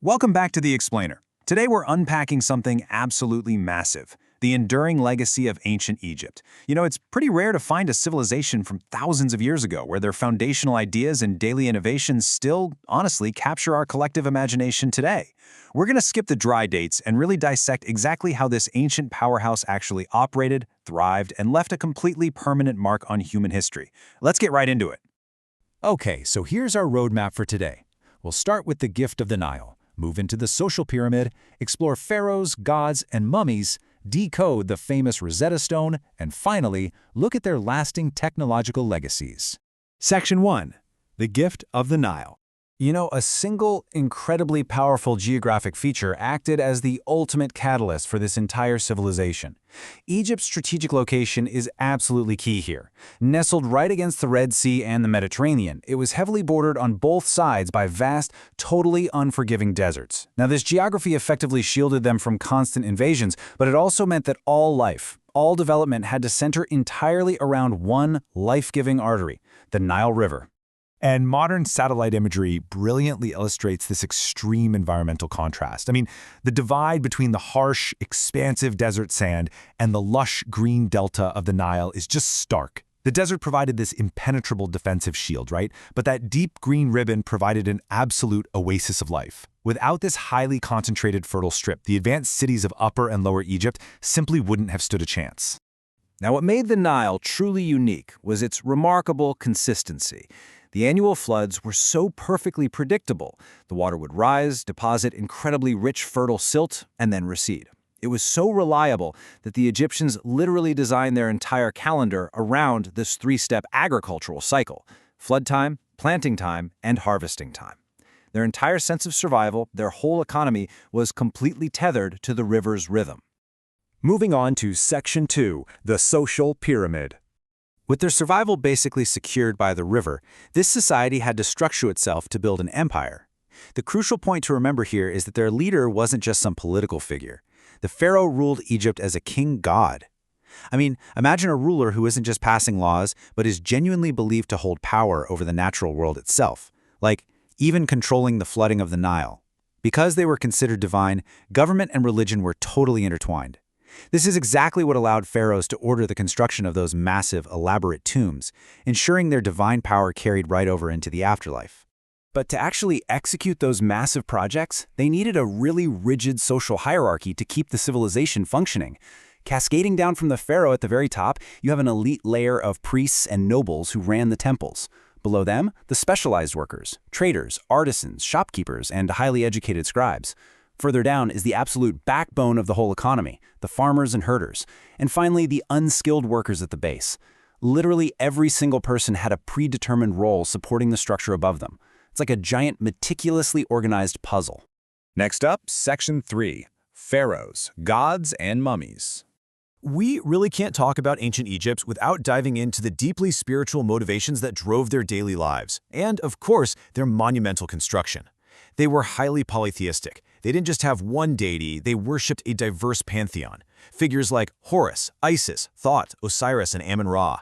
Welcome back to The Explainer. Today we're unpacking something absolutely massive, the enduring legacy of ancient Egypt. It's pretty rare to find a civilization from thousands of years ago where their foundational ideas and daily innovations still, honestly, capture our collective imagination today. We're going to skip the dry dates and really dissect exactly how this ancient powerhouse actually operated, thrived, and left a completely permanent mark on human history. Let's get right into it. Okay, so here's our roadmap for today. We'll start with the gift of the Nile, move into the social pyramid, explore pharaohs, gods, and mummies, decode the famous Rosetta Stone, and finally, look at their lasting technological legacies. Section 1. The Gift of the Nile. A single, incredibly powerful geographic feature acted as the ultimate catalyst for this entire civilization. Egypt's strategic location is absolutely key here. Nestled right against the Red Sea and the Mediterranean, it was heavily bordered on both sides by vast, totally unforgiving deserts. Now, this geography effectively shielded them from constant invasions, but it also meant that all life, all development had to center entirely around one life-giving artery, the Nile River. And modern satellite imagery brilliantly illustrates this extreme environmental contrast. The divide between the harsh, expansive desert sand and the lush green delta of the Nile is just stark. The desert provided this impenetrable defensive shield, right? But that deep green ribbon provided an absolute oasis of life. Without this highly concentrated fertile strip, the advanced cities of Upper and Lower Egypt simply wouldn't have stood a chance. Now, what made the Nile truly unique was its remarkable consistency. The annual floods were so perfectly predictable. The water would rise, deposit incredibly rich fertile silt, and then recede. It was so reliable that the Egyptians literally designed their entire calendar around this three-step agricultural cycle: flood time, planting time, and harvesting time. Their entire sense of survival, their whole economy, was completely tethered to the river's rhythm. Moving on to Section 2, the social pyramid. With their survival basically secured by the river, this society had to structure itself to build an empire. The crucial point to remember here is that their leader wasn't just some political figure. The pharaoh ruled Egypt as a king god. Imagine a ruler who isn't just passing laws, but is genuinely believed to hold power over the natural world itself, like even controlling the flooding of the Nile. Because they were considered divine, government and religion were totally intertwined. This is exactly what allowed pharaohs to order the construction of those massive, elaborate tombs, ensuring their divine power carried right over into the afterlife. But to actually execute those massive projects, they needed a really rigid social hierarchy to keep the civilization functioning. Cascading down from the pharaoh at the very top, you have an elite layer of priests and nobles who ran the temples. Below them, the specialized workers, traders, artisans, shopkeepers, and highly educated scribes. Further down is the absolute backbone of the whole economy, the farmers and herders. And finally, the unskilled workers at the base. Literally every single person had a predetermined role supporting the structure above them. It's like a giant, meticulously organized puzzle. Next up, Section 3, Pharaohs, Gods, and Mummies. We really can't talk about ancient Egypt without diving into the deeply spiritual motivations that drove their daily lives, and, of course, their monumental construction. They were highly polytheistic. They didn't just have one deity, they worshipped a diverse pantheon. Figures like Horus, Isis, Thoth, Osiris, and Amun-Ra.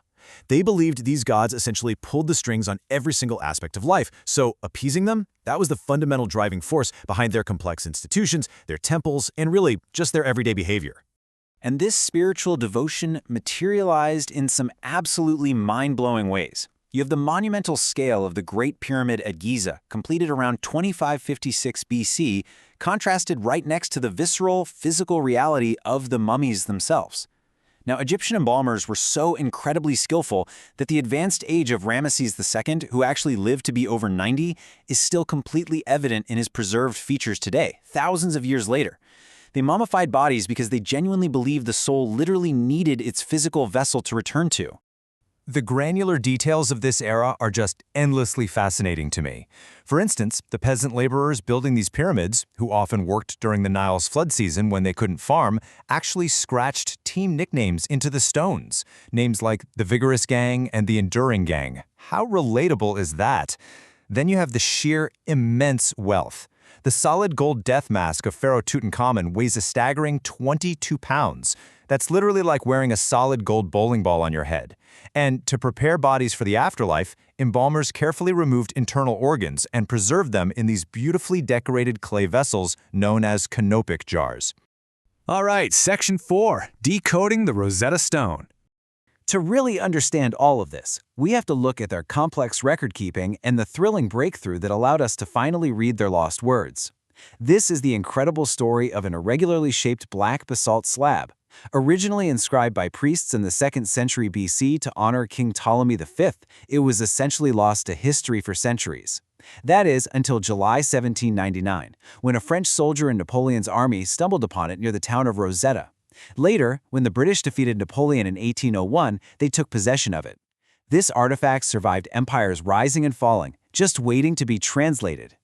They believed these gods essentially pulled the strings on every single aspect of life, so appeasing them, that was the fundamental driving force behind their complex institutions, their temples, and really just their everyday behavior. And this spiritual devotion materialized in some absolutely mind-blowing ways. You have the monumental scale of the Great Pyramid at Giza, completed around 2556 BC, contrasted right next to the visceral, physical reality of the mummies themselves. Now, Egyptian embalmers were so incredibly skillful that the advanced age of Ramesses II, who actually lived to be over 90, is still completely evident in his preserved features today, thousands of years later. They mummified bodies because they genuinely believed the soul literally needed its physical vessel to return to. The granular details of this era are just endlessly fascinating to me. For instance, the peasant laborers building these pyramids, who often worked during the Nile's flood season when they couldn't farm, actually scratched team nicknames into the stones, names like the Vigorous Gang and the Enduring Gang. How relatable is that? Then you have the sheer immense wealth. The solid gold death mask of Pharaoh Tutankhamun weighs a staggering 22 pounds. That's literally like wearing a solid gold bowling ball on your head. And to prepare bodies for the afterlife, embalmers carefully removed internal organs and preserved them in these beautifully decorated clay vessels known as canopic jars. All right, Section 4, Decoding the Rosetta Stone. To really understand all of this, we have to look at their complex record-keeping and the thrilling breakthrough that allowed us to finally read their lost words. This is the incredible story of an irregularly shaped black basalt slab. Originally inscribed by priests in the 2nd century BC to honor King Ptolemy V, it was essentially lost to history for centuries. That is, until July 1799, when a French soldier in Napoleon's army stumbled upon it near the town of Rosetta. Later, when the British defeated Napoleon in 1801, they took possession of it. This artifact survived empires rising and falling, just waiting to be translated.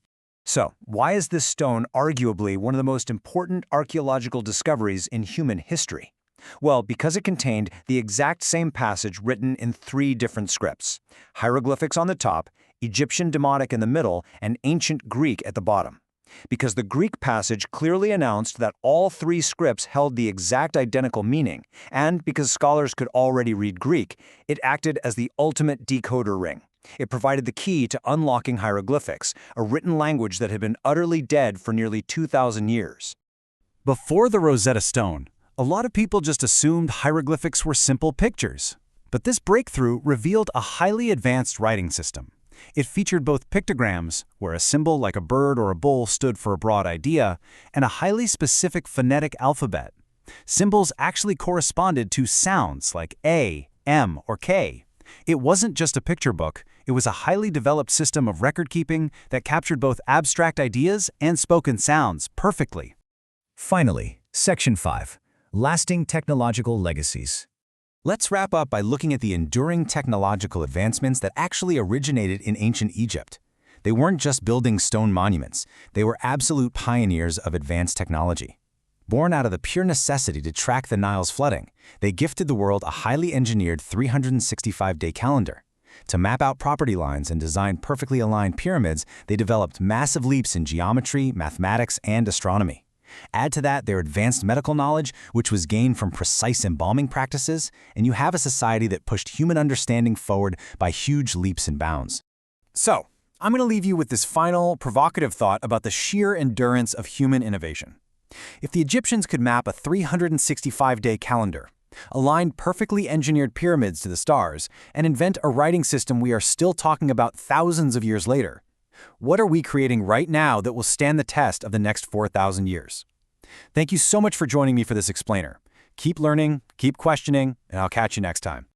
So, why is this stone arguably one of the most important archaeological discoveries in human history? Well, because it contained the exact same passage written in 3 different scripts: hieroglyphics on the top, Egyptian Demotic in the middle, and ancient Greek at the bottom. Because the Greek passage clearly announced that all 3 scripts held the exact identical meaning, and because scholars could already read Greek, it acted as the ultimate decoder ring. It provided the key to unlocking hieroglyphics, a written language that had been utterly dead for nearly 2,000 years. Before the Rosetta Stone, a lot of people just assumed hieroglyphics were simple pictures. But this breakthrough revealed a highly advanced writing system. It featured both pictograms, where a symbol like a bird or a bull stood for a broad idea, and a highly specific phonetic alphabet. Symbols actually corresponded to sounds like A, M, or K. It wasn't just a picture book, it was a highly developed system of record-keeping that captured both abstract ideas and spoken sounds perfectly. Finally, Section 5. Lasting Technological Legacies. Let's wrap up by looking at the enduring technological advancements that actually originated in ancient Egypt. They weren't just building stone monuments, they were absolute pioneers of advanced technology. Born out of the pure necessity to track the Nile's flooding, they gifted the world a highly engineered 365-day calendar. To map out property lines and design perfectly aligned pyramids, they developed massive leaps in geometry, mathematics, and astronomy. Add to that their advanced medical knowledge, which was gained from precise embalming practices, and you have a society that pushed human understanding forward by huge leaps and bounds. So, I'm going to leave you with this final, provocative thought about the sheer endurance of human innovation. If the Egyptians could map a 365-day calendar, align perfectly engineered pyramids to the stars, and invent a writing system we are still talking about thousands of years later, what are we creating right now that will stand the test of the next 4,000 years? Thank you so much for joining me for this explainer. Keep learning, keep questioning, and I'll catch you next time.